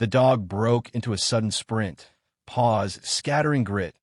The dog broke into a sudden sprint, paws scattering grit,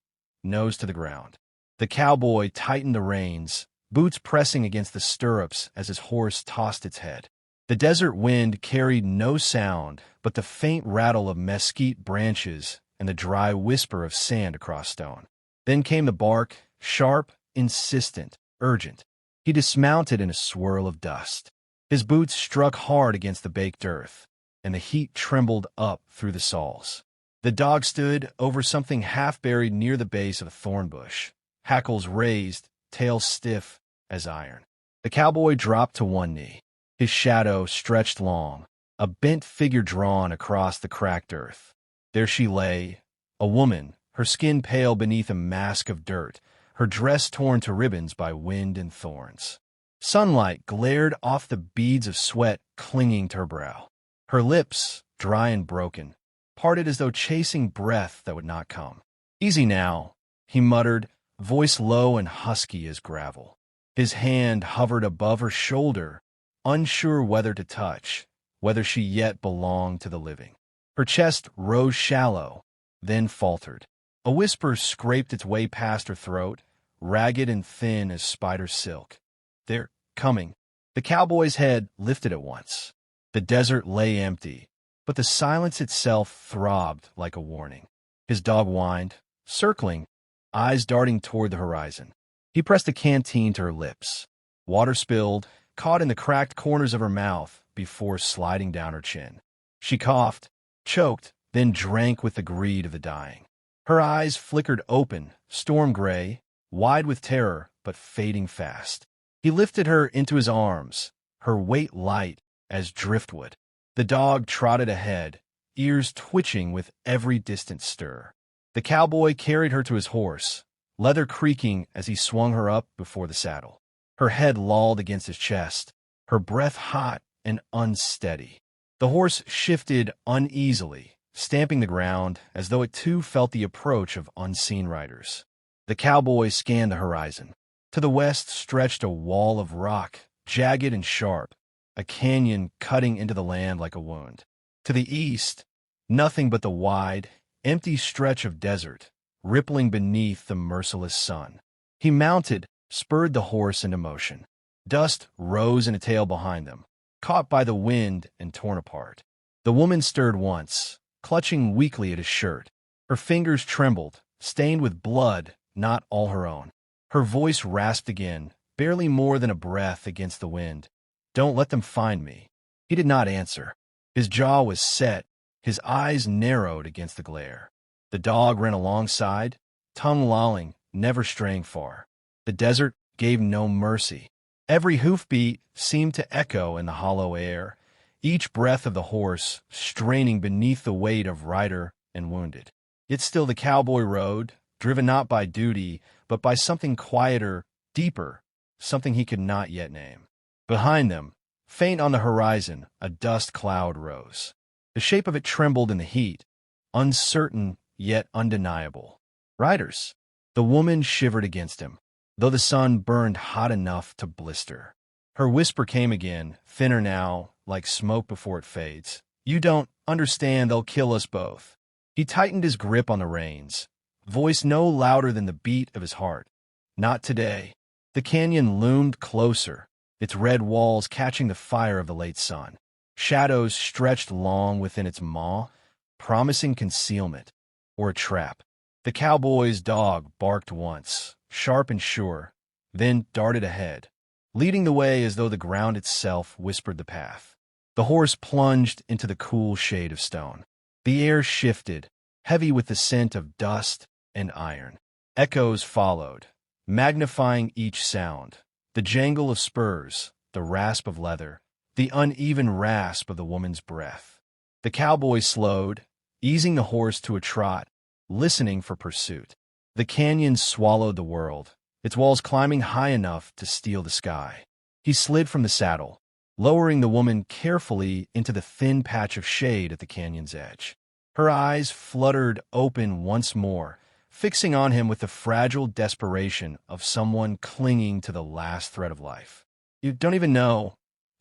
nose to the ground. The cowboy tightened the reins, boots pressing against the stirrups as his horse tossed its head. The desert wind carried no sound but the faint rattle of mesquite branches and the dry whisper of sand across stone. Then came the bark, sharp, insistent, urgent. He dismounted in a swirl of dust. His boots struck hard against the baked earth, and the heat trembled up through the soles. The dog stood over something half buried near the base of a thorn bush, hackles raised, tail stiff as iron. The cowboy dropped to one knee. His shadow stretched long, a bent figure drawn across the cracked earth. There she lay, a woman, her skin pale beneath a mask of dirt, her dress torn to ribbons by wind and thorns. Sunlight glared off the beads of sweat clinging to her brow. Her lips, dry and broken, parted as though chasing breath that would not come. "Easy now," he muttered, voice low and husky as gravel. His hand hovered above her shoulder, unsure whether to touch, whether she yet belonged to the living. Her chest rose shallow, then faltered. A whisper scraped its way past her throat, ragged and thin as spider silk. "They're coming." The cowboy's head lifted at once. The desert lay empty, but the silence itself throbbed like a warning. His dog whined, circling, eyes darting toward the horizon. He pressed a canteen to her lips. Water spilled, caught in the cracked corners of her mouth before sliding down her chin. She coughed, choked, then drank with the greed of the dying. Her eyes flickered open, storm gray, wide with terror, but fading fast. He lifted her into his arms, her weight light as driftwood. The dog trotted ahead, ears twitching with every distant stir. The cowboy carried her to his horse, leather creaking as he swung her up before the saddle. Her head lolled against his chest, her breath hot and unsteady. The horse shifted uneasily, stamping the ground as though it too felt the approach of unseen riders. The cowboy scanned the horizon. To the west stretched a wall of rock, jagged and sharp, a canyon cutting into the land like a wound. To the east, nothing but the wide, empty stretch of desert, rippling beneath the merciless sun. He mounted, spurred the horse into motion. Dust rose in a tail behind them, caught by the wind and torn apart. The woman stirred once, clutching weakly at his shirt. Her fingers trembled, stained with blood, not all her own. Her voice rasped again, barely more than a breath against the wind. "Don't let them find me." He did not answer. His jaw was set, his eyes narrowed against the glare. The dog ran alongside, tongue lolling, never straying far. The desert gave no mercy. Every hoofbeat seemed to echo in the hollow air, each breath of the horse straining beneath the weight of rider and wounded. Yet still the cowboy rode, driven not by duty, but by something quieter, deeper, something he could not yet name. Behind them, faint on the horizon, a dust cloud rose. The shape of it trembled in the heat, uncertain yet undeniable. Riders. The woman shivered against him, though the sun burned hot enough to blister. Her whisper came again, thinner now, like smoke before it fades. "You don't understand, they'll kill us both." He tightened his grip on the reins, voice no louder than the beat of his heart. "Not today." The canyon loomed closer, its red walls catching the fire of the late sun. Shadows stretched long within its maw, promising concealment or a trap. The cowboy's dog barked once, sharp and sure, then darted ahead, leading the way as though the ground itself whispered the path. The horse plunged into the cool shade of stone. The air shifted, heavy with the scent of dust and iron. Echoes followed, magnifying each sound. The jangle of spurs, the rasp of leather, the uneven rasp of the woman's breath. The cowboy slowed, easing the horse to a trot, listening for pursuit. The canyon swallowed the world, its walls climbing high enough to steal the sky. He slid from the saddle, lowering the woman carefully into the thin patch of shade at the canyon's edge. Her eyes fluttered open once more, fixing on him with the fragile desperation of someone clinging to the last thread of life. "You don't even know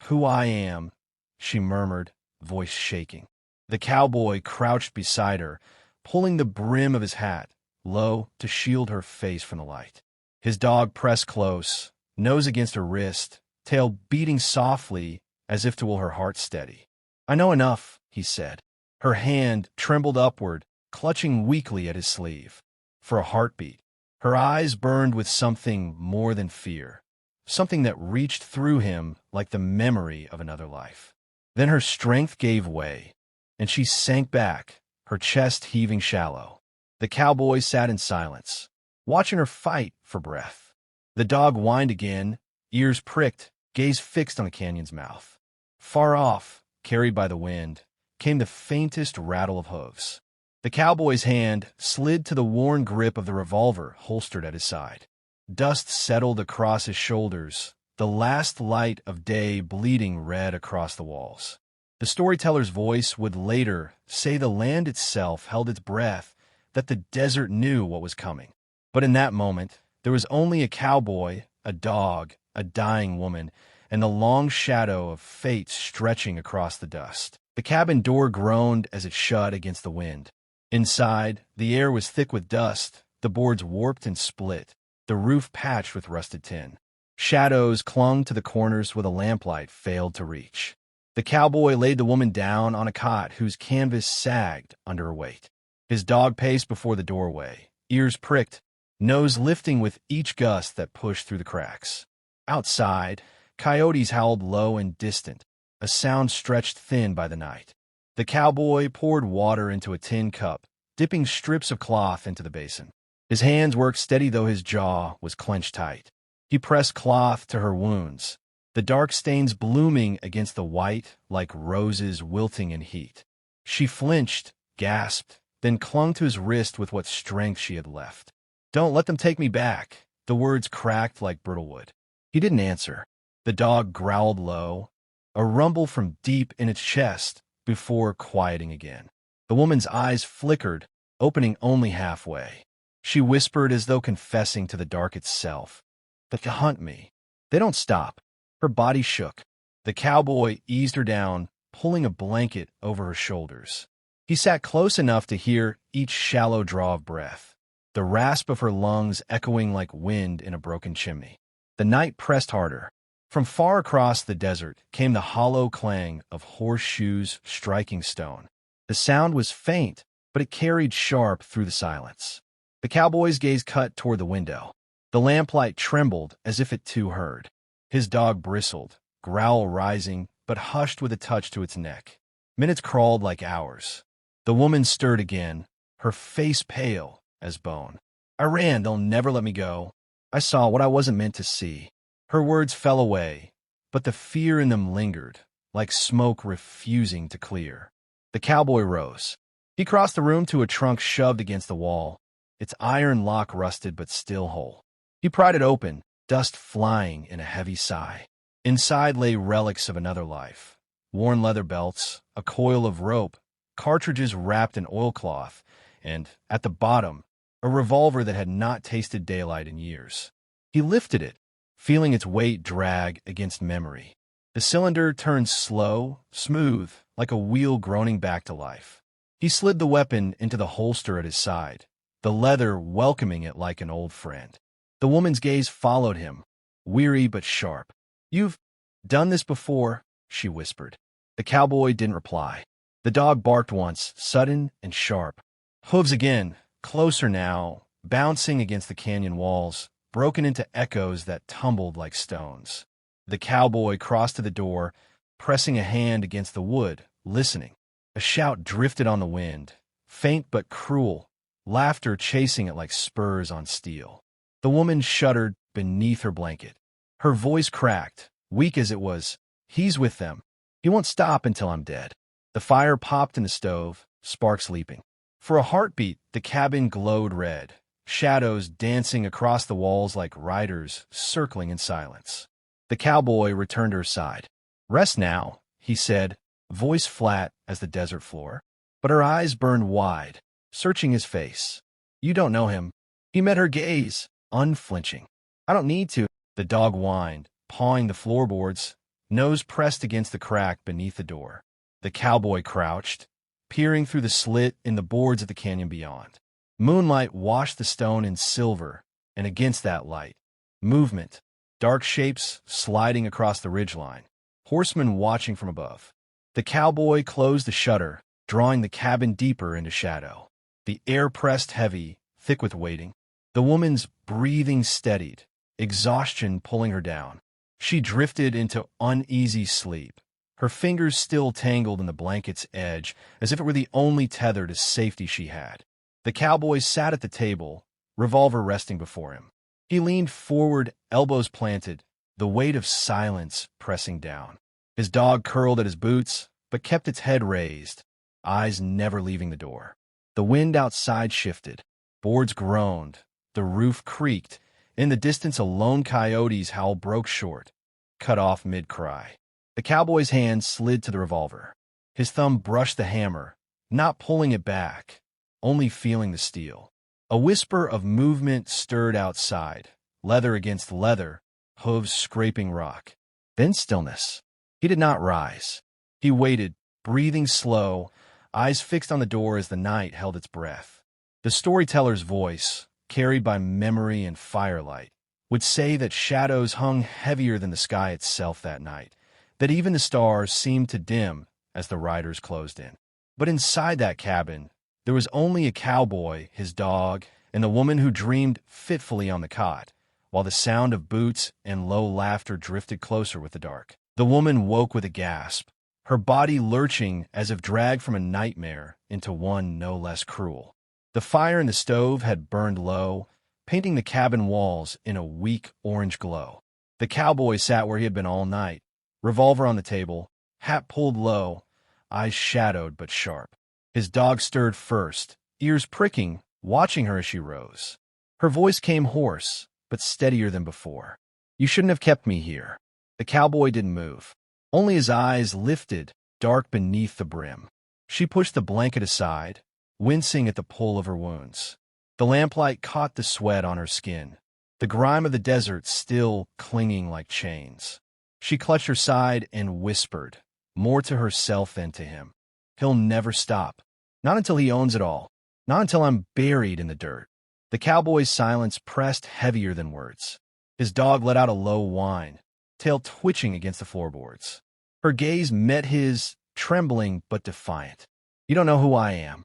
who I am," she murmured, voice shaking. The cowboy crouched beside her, pulling the brim of his hat low to shield her face from the light. His dog pressed close, nose against her wrist, tail beating softly as if to will her heart steady. "I know enough," he said. Her hand trembled upward, clutching weakly at his sleeve. For a heartbeat, her eyes burned with something more than fear, something that reached through him like the memory of another life. Then her strength gave way, and she sank back, her chest heaving shallow. The cowboy sat in silence, watching her fight for breath. The dog whined again, ears pricked, gaze fixed on the canyon's mouth. Far off, carried by the wind, came the faintest rattle of hooves. The cowboy's hand slid to the worn grip of the revolver holstered at his side. Dust settled across his shoulders, the last light of day bleeding red across the walls. The storyteller's voice would later say the land itself held its breath, that the desert knew what was coming. But in that moment, there was only a cowboy, a dog, a dying woman, and the long shadow of fate stretching across the dust. The cabin door groaned as it shut against the wind. Inside, the air was thick with dust, the boards warped and split, the roof patched with rusted tin. Shadows clung to the corners where the lamplight failed to reach. The cowboy laid the woman down on a cot whose canvas sagged under her weight. His dog paced before the doorway, ears pricked, nose lifting with each gust that pushed through the cracks. Outside, coyotes howled low and distant, a sound stretched thin by the night. The cowboy poured water into a tin cup, dipping strips of cloth into the basin. His hands worked steady though his jaw was clenched tight. He pressed cloth to her wounds, the dark stains blooming against the white like roses wilting in heat. She flinched, gasped, then clung to his wrist with what strength she had left. "Don't let them take me back," the words cracked like brittle wood. He didn't answer. The dog growled low, a rumble from deep in its chest, before quieting again. The woman's eyes flickered, opening only halfway. She whispered as though confessing to the dark itself, "They hunt me. They don't stop." Her body shook. The cowboy eased her down, pulling a blanket over her shoulders. He sat close enough to hear each shallow draw of breath, the rasp of her lungs echoing like wind in a broken chimney. The night pressed harder. From far across the desert came the hollow clang of horseshoes striking stone. The sound was faint, but it carried sharp through the silence. The cowboy's gaze cut toward the window. The lamplight trembled as if it too heard. His dog bristled, growl rising, but hushed with a touch to its neck. Minutes crawled like hours. The woman stirred again, her face pale as bone. "I ran, they'll never let me go. I saw what I wasn't meant to see." Her words fell away, but the fear in them lingered, like smoke refusing to clear. The cowboy rose. He crossed the room to a trunk shoved against the wall, its iron lock rusted but still whole. He pried it open, dust flying in a heavy sigh. Inside lay relics of another life, worn leather belts, a coil of rope, cartridges wrapped in oilcloth, and, at the bottom, a revolver that had not tasted daylight in years. He lifted it, feeling its weight drag against memory. The cylinder turned slow, smooth, like a wheel groaning back to life. He slid the weapon into the holster at his side, the leather welcoming it like an old friend. The woman's gaze followed him, weary but sharp. "You've done this before," she whispered. The cowboy didn't reply. The dog barked once, sudden and sharp. Hooves again, closer now, bouncing against the canyon walls, broken into echoes that tumbled like stones. The cowboy crossed to the door, pressing a hand against the wood, listening. A shout drifted on the wind, faint but cruel, laughter chasing it like spurs on steel. The woman shuddered beneath her blanket. Her voice cracked, weak as it was. "He's with them. He won't stop until I'm dead." The fire popped in the stove, sparks leaping. For a heartbeat, the cabin glowed red, shadows dancing across the walls like riders circling in silence. The cowboy returned to her side. "Rest now," he said, voice flat as the desert floor. But her eyes burned wide, searching his face. "You don't know him." He met her gaze, unflinching. "I don't need to." The dog whined, pawing the floorboards, nose pressed against the crack beneath the door. The cowboy crouched, peering through the slit in the boards of the canyon beyond. Moonlight washed the stone in silver, and against that light, movement, dark shapes sliding across the ridgeline, horsemen watching from above. The cowboy closed the shutter, drawing the cabin deeper into shadow. The air pressed heavy, thick with waiting. The woman's breathing steadied, exhaustion pulling her down. She drifted into uneasy sleep, her fingers still tangled in the blanket's edge, as if it were the only tether to safety she had. The cowboy sat at the table, revolver resting before him. He leaned forward, elbows planted, the weight of silence pressing down. His dog curled at his boots, but kept its head raised, eyes never leaving the door. The wind outside shifted. Boards groaned. The roof creaked. In the distance, a lone coyote's howl broke short, cut off mid-cry. The cowboy's hand slid to the revolver. His thumb brushed the hammer, not pulling it back, only feeling the steel. A whisper of movement stirred outside, leather against leather, hooves scraping rock. Then stillness. He did not rise. He waited, breathing slow, eyes fixed on the door as the night held its breath. The storyteller's voice, carried by memory and firelight, would say that shadows hung heavier than the sky itself that night, that even the stars seemed to dim as the riders closed in. But inside that cabin, there was only a cowboy, his dog, and the woman who dreamed fitfully on the cot, while the sound of boots and low laughter drifted closer with the dark. The woman woke with a gasp, her body lurching as if dragged from a nightmare into one no less cruel. The fire in the stove had burned low, painting the cabin walls in a weak orange glow. The cowboy sat where he had been all night, revolver on the table, hat pulled low, eyes shadowed but sharp. His dog stirred first, ears pricking, watching her as she rose. Her voice came hoarse, but steadier than before. "You shouldn't have kept me here." The cowboy didn't move. Only his eyes lifted, dark beneath the brim. She pushed the blanket aside, wincing at the pull of her wounds. The lamplight caught the sweat on her skin, the grime of the desert still clinging like chains. She clutched her side and whispered, more to herself than to him. "He'll never stop. Not until he owns it all. Not until I'm buried in the dirt." The cowboy's silence pressed heavier than words. His dog let out a low whine, tail twitching against the floorboards. Her gaze met his, trembling but defiant. "You don't know who I am."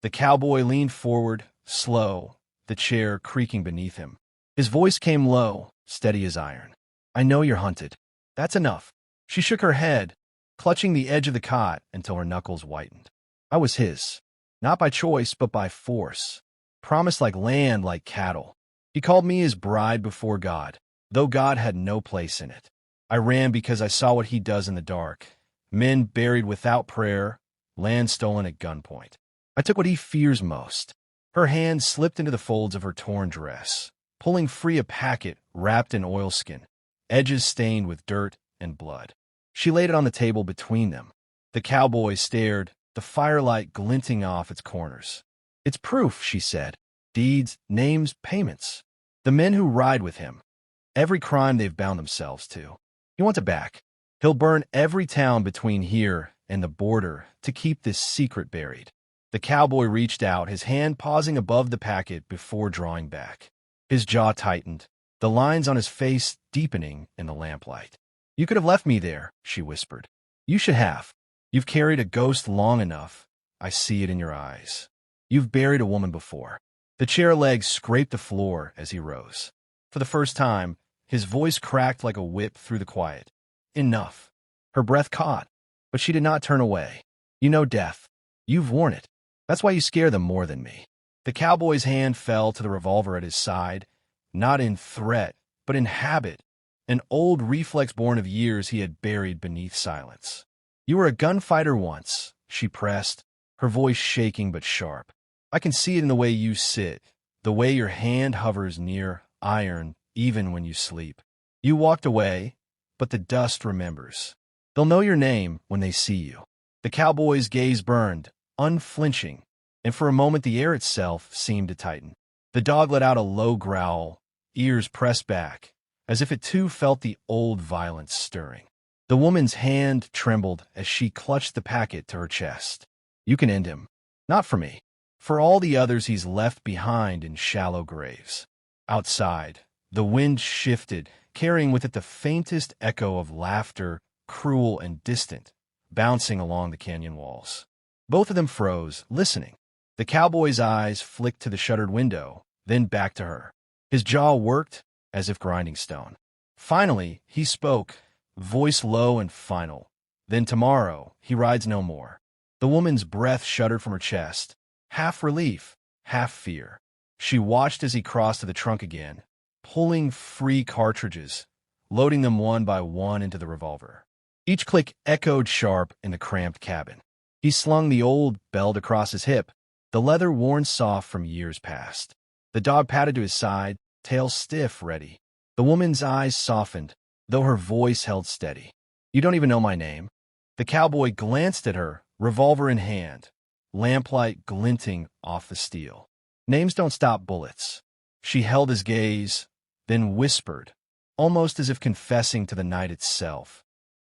The cowboy leaned forward, slow, the chair creaking beneath him. His voice came low, steady as iron. "I know you're hunted. That's enough." She shook her head, clutching the edge of the cot until her knuckles whitened. "I was his, not by choice but by force. Promised like land, like cattle. He called me his bride before God, though God had no place in it. I ran because I saw what he does in the dark. Men buried without prayer, land stolen at gunpoint. I took what he fears most." Her hand slipped into the folds of her torn dress, pulling free a packet wrapped in oilskin, edges stained with dirt and blood. She laid it on the table between them. The cowboy stared, the firelight glinting off its corners. "It's proof," she said. "Deeds, names, payments. The men who ride with him. Every crime they've bound themselves to. He wants it back. He'll burn every town between here and the border to keep this secret buried." The cowboy reached out, his hand pausing above the packet before drawing back. His jaw tightened, the lines on his face deepening in the lamplight. "You could have left me there," she whispered. "You should have. You've carried a ghost long enough. I see it in your eyes. You've buried a woman before." The chair legs scraped the floor as he rose. For the first time, his voice cracked like a whip through the quiet. "Enough." Her breath caught, but she did not turn away. "You know death. You've worn it. That's why you scare them more than me." The cowboy's hand fell to the revolver at his side, not in threat, but in habit, an old reflex born of years he had buried beneath silence. "You were a gunfighter once," she pressed, her voice shaking but sharp. "I can see it in the way you sit, the way your hand hovers near iron even when you sleep. You walked away, but the dust remembers. They'll know your name when they see you." The cowboy's gaze burned, unflinching, and for a moment the air itself seemed to tighten. The dog let out a low growl, ears pressed back, as if it too felt the old violence stirring. The woman's hand trembled as she clutched the packet to her chest. You can end him. Not for me. For all the others he's left behind in shallow graves. Outside, the wind shifted, carrying with it the faintest echo of laughter, cruel and distant, bouncing along the canyon walls. Both of them froze, listening. The cowboy's eyes flicked to the shuttered window, then back to her. His jaw worked as if grinding stone. Finally, he spoke, voice low and final. Then tomorrow, he rides no more. The woman's breath shuddered from her chest, half relief, half fear. She watched as he crossed to the trunk again, pulling free cartridges, loading them one by one into the revolver. Each click echoed sharp in the cramped cabin. He slung the old belt across his hip, the leather worn soft from years past. The dog padded to his side, tail stiff, ready. The woman's eyes softened, though her voice held steady. You don't even know my name. The cowboy glanced at her, revolver in hand, lamplight glinting off the steel. Names don't stop bullets. She held his gaze, then whispered, almost as if confessing to the night itself.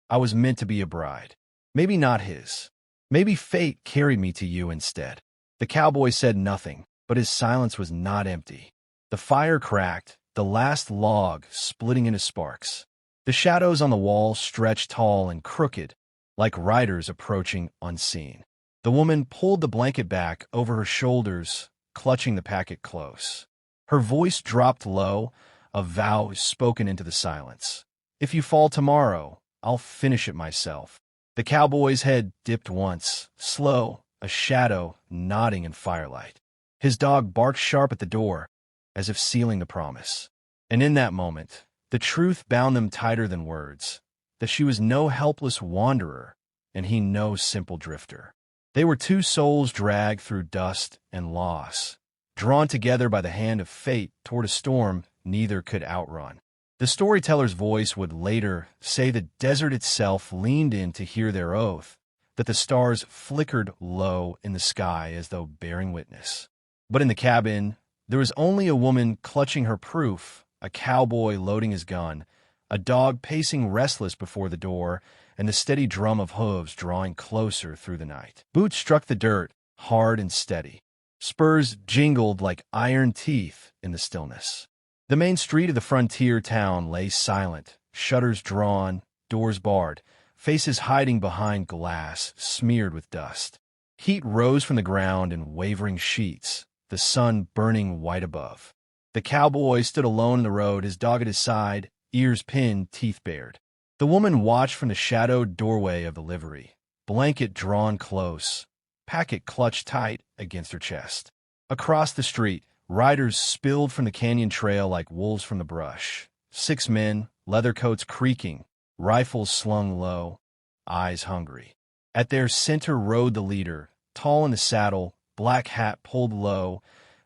I was meant to be a bride. Maybe not his. Maybe fate carried me to you instead. The cowboy said nothing, but his silence was not empty. The fire cracked, the last log splitting into sparks. The shadows on the wall stretched tall and crooked, like riders approaching unseen. The woman pulled the blanket back over her shoulders, clutching the packet close. Her voice dropped low, a vow spoken into the silence. If you fall tomorrow, I'll finish it myself. The cowboy's head dipped once, slow, a shadow nodding in firelight. His dog barked sharp at the door, as if sealing the promise. And in that moment, the truth bound them tighter than words, that she was no helpless wanderer, and he no simple drifter. They were two souls dragged through dust and loss, drawn together by the hand of fate toward a storm neither could outrun. The storyteller's voice would later say the desert itself leaned in to hear their oath, that the stars flickered low in the sky as though bearing witness. But in the cabin, there was only a woman clutching her proof, a cowboy loading his gun, a dog pacing restless before the door, and the steady drum of hooves drawing closer through the night. Boots struck the dirt, hard and steady. Spurs jingled like iron teeth in the stillness. The main street of the frontier town lay silent, shutters drawn, doors barred, faces hiding behind glass smeared with dust. Heat rose from the ground in wavering sheets, the sun burning white above. The cowboy stood alone in the road, his dog at his side, ears pinned, teeth bared. The woman watched from the shadowed doorway of the livery, blanket drawn close, packet clutched tight against her chest. Across the street, riders spilled from the canyon trail like wolves from the brush. 6 men, leather coats creaking, rifles slung low, eyes hungry. At their center rode the leader, tall in the saddle, black hat pulled low,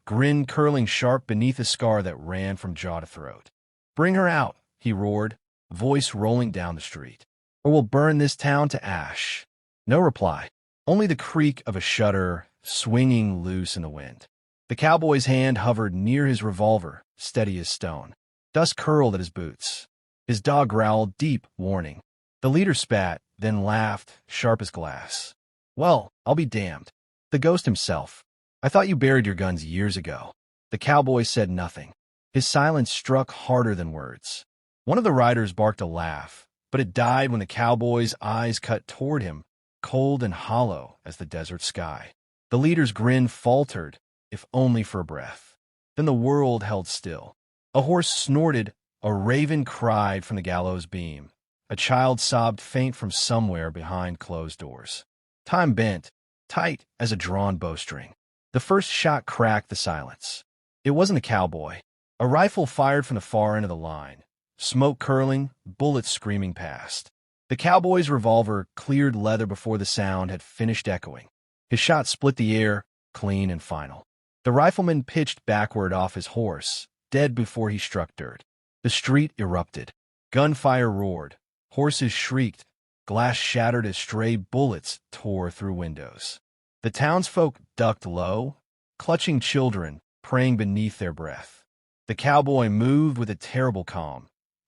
grin curling sharp beneath a scar that ran from jaw to throat. Bring her out, he roared, voice rolling down the street, or we'll burn this town to ash. No reply, only the creak of a shutter swinging loose in the wind. The cowboy's hand hovered near his revolver, steady as stone. Dust curled at his boots. His dog growled deep warning. The leader spat, then laughed, sharp as glass. Well, I'll be damned. The ghost himself. I thought you buried your guns years ago. The cowboy said nothing. His silence struck harder than words. One of the riders barked a laugh, but it died when the cowboy's eyes cut toward him, cold and hollow as the desert sky. The leader's grin faltered, if only for a breath. Then the world held still. A horse snorted, a raven cried from the gallows beam. A child sobbed faint from somewhere behind closed doors. Time bent, tight as a drawn bowstring. The first shot cracked the silence. It wasn't a cowboy. A rifle fired from the far end of the line. Smoke curling, bullets screaming past. The cowboy's revolver cleared leather before the sound had finished echoing. His shot split the air, clean and final. The rifleman pitched backward off his horse, dead before he struck dirt. The street erupted. Gunfire roared. Horses shrieked. Glass shattered as stray bullets tore through windows. The townsfolk ducked low, clutching children, praying beneath their breath. The cowboy moved with a terrible calm.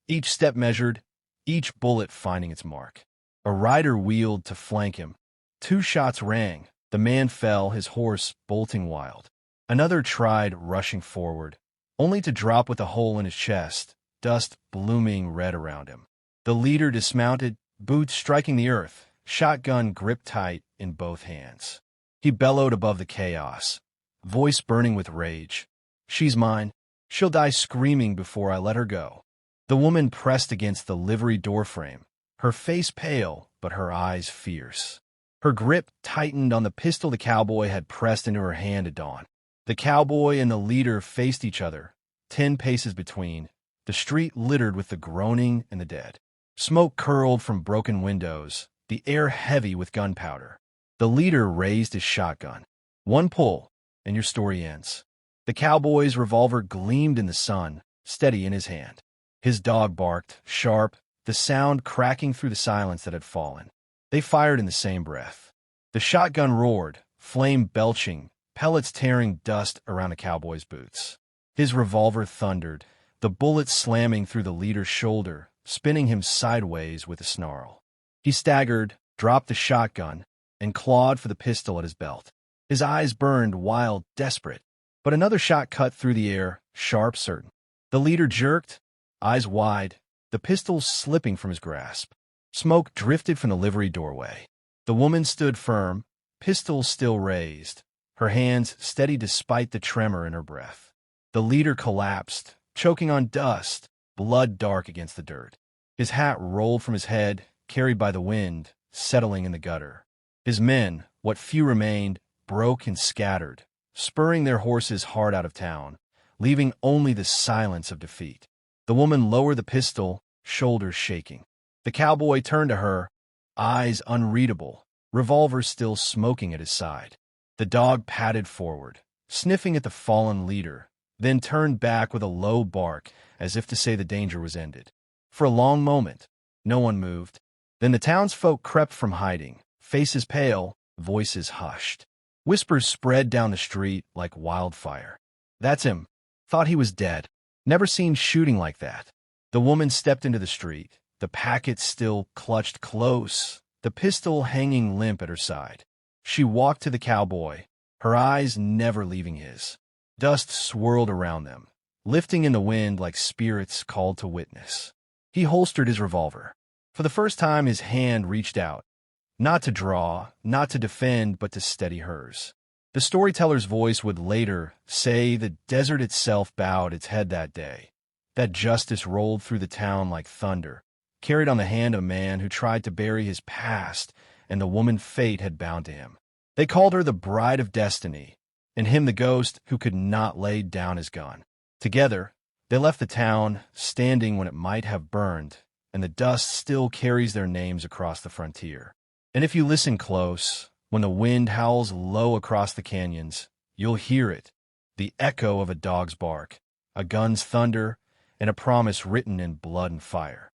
Each step measured, each bullet finding its mark. A rider wheeled to flank him. 2 shots rang, The man fell, his horse bolting wild. Another tried rushing forward, only to drop with a hole in his chest, dust blooming red around him. The leader dismounted, boots striking the earth, shotgun gripped tight in both hands. He bellowed above the chaos, voice burning with rage. "She's mine. She'll die screaming before I let her go." The woman pressed against the livery doorframe, her face pale, but her eyes fierce. Her grip tightened on the pistol the cowboy had pressed into her hand at dawn. The cowboy and the leader faced each other, 10 paces between, the street littered with the groaning and the dead. Smoke curled from broken windows, the air heavy with gunpowder. The leader raised his shotgun. One pull, and your story ends. The cowboy's revolver gleamed in the sun, steady in his hand. His dog barked, sharp, the sound cracking through the silence that had fallen. They fired in the same breath. The shotgun roared, flame belching, pellets tearing dust around the cowboy's boots. His revolver thundered, the bullet slamming through the leader's shoulder, spinning him sideways with a snarl. He staggered, dropped the shotgun, and clawed for the pistol at his belt. His eyes burned, wild, desperate. But another shot cut through the air, sharp, certain. The leader jerked, eyes wide, the pistol slipping from his grasp. Smoke drifted from the livery doorway. The woman stood firm, pistol still raised, her hands steady despite the tremor in her breath. The leader collapsed, choking on dust, blood dark against the dirt. His hat rolled from his head, carried by the wind, settling in the gutter. His men, what few remained, broke and scattered, spurring their horses hard out of town, leaving only the silence of defeat. The woman lowered the pistol, shoulders shaking. The cowboy turned to her, eyes unreadable, revolver still smoking at his side. The dog padded forward, sniffing at the fallen leader, then turned back with a low bark, as if to say the danger was ended. For a long moment, no one moved. Then the townsfolk crept from hiding, faces pale, voices hushed. Whispers spread down the street like wildfire. "That's him. Thought he was dead. Never seen shooting like that." The woman stepped into the street, the packet still clutched close, the pistol hanging limp at her side. She walked to the cowboy, her eyes never leaving his. Dust swirled around them, lifting in the wind like spirits called to witness. He holstered his revolver. For the first time, his hand reached out, not to draw, not to defend, but to steady hers. The storyteller's voice would later say the desert itself bowed its head that day, that justice rolled through the town like thunder, carried on the hand of a man who tried to bury his past, and the woman fate had bound to him. They called her the bride of destiny, and him the ghost who could not lay down his gun. Together, they left the town, standing when it might have burned, and the dust still carries their names across the frontier. And if you listen close, when the wind howls low across the canyons, you'll hear it, the echo of a dog's bark, a gun's thunder, and a promise written in blood and fire.